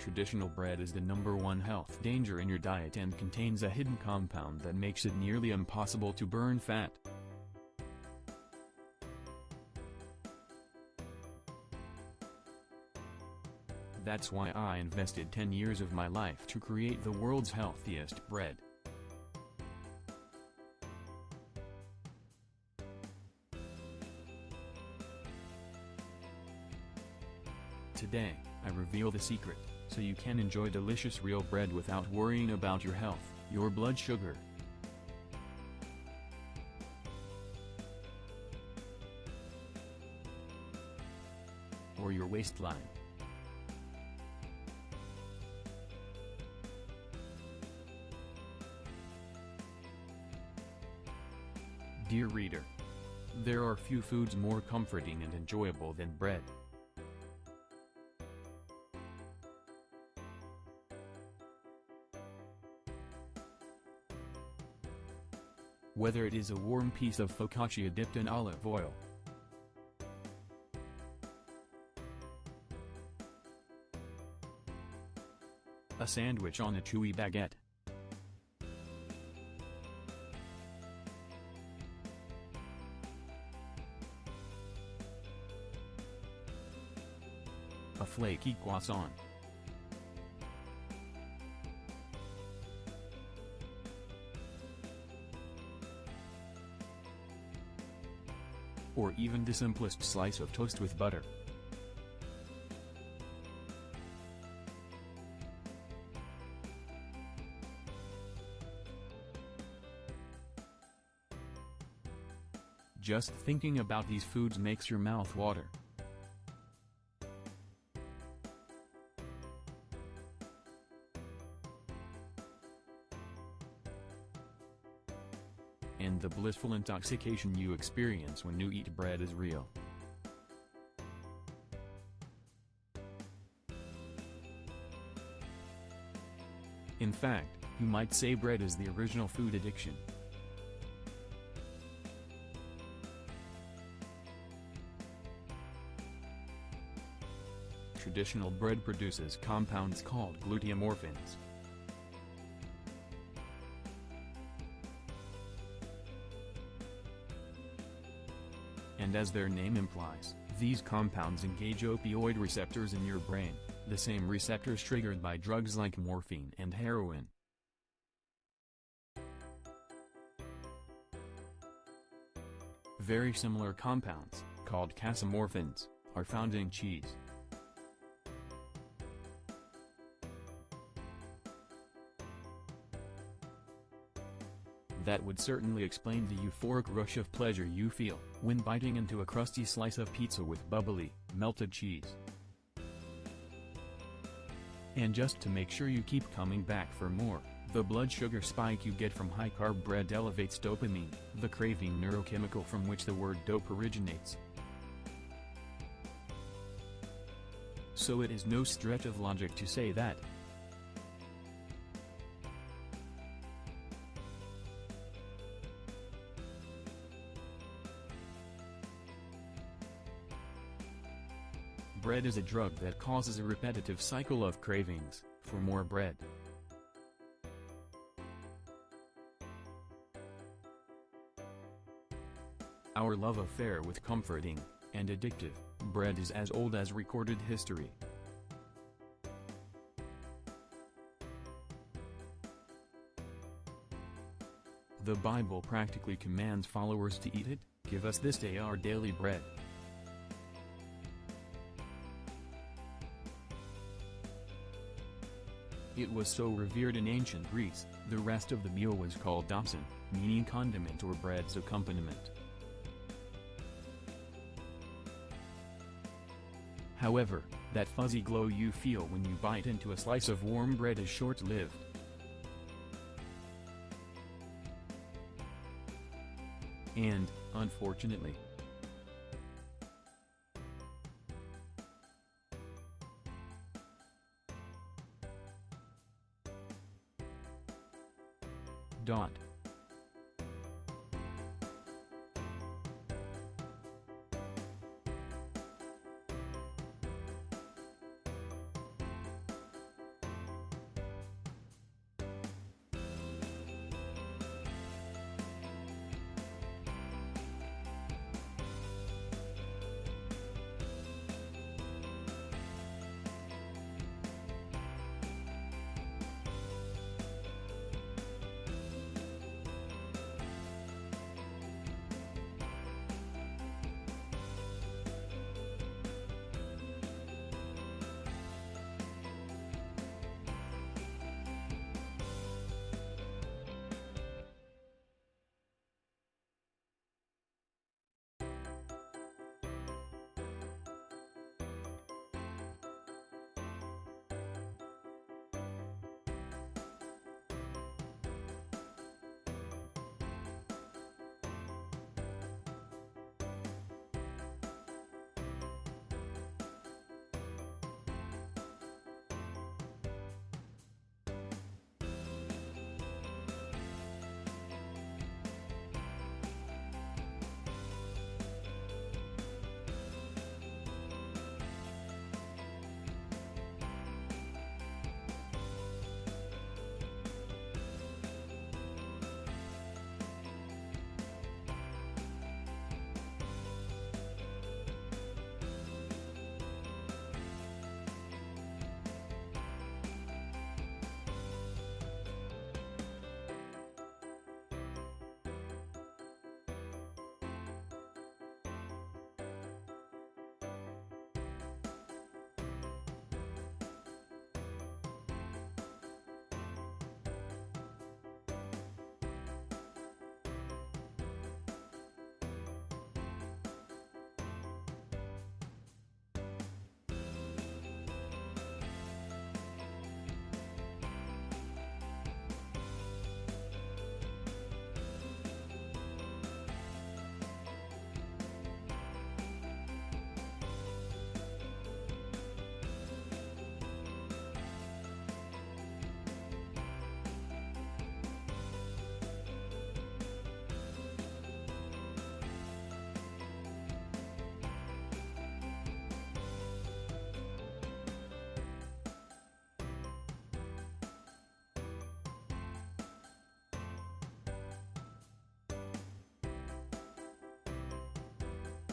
Traditional bread is the #1 health danger in your diet and contains a hidden compound that makes it nearly impossible to burn fat. That's why I invested 10 years of my life to create the world's healthiest bread. Today, I reveal the secret, so you can enjoy delicious real bread without worrying about your health, your blood sugar, or your waistline. Dear reader, there are few foods more comforting and enjoyable than bread. Whether it is a warm piece of focaccia dipped in olive oil, a sandwich on a chewy baguette, a flaky croissant, or even the simplest slice of toast with butter. Just thinking about these foods makes your mouth water. And the blissful intoxication you experience when you eat bread is real. In fact, you might say bread is the original food addiction. Traditional bread produces compounds called gluteomorphins. And as their name implies, these compounds engage opioid receptors in your brain, the same receptors triggered by drugs like morphine and heroin. Very similar compounds, called casomorphins, are found in cheese. That would certainly explain the euphoric rush of pleasure you feel when biting into a crusty slice of pizza with bubbly, melted cheese. And just to make sure you keep coming back for more, the blood sugar spike you get from high-carb bread elevates dopamine, the craving neurochemical from which the word dope originates. So it is no stretch of logic to say that bread is a drug that causes a repetitive cycle of cravings for more bread. Our love affair with comforting and addictive bread is as old as recorded history. The Bible practically commands followers to eat it. Give us this day our daily bread. It was so revered in ancient Greece, the rest of the meal was called dopsin, meaning condiment or bread's accompaniment. However, that fuzzy glow you feel when you bite into a slice of warm bread is short-lived. And, unfortunately,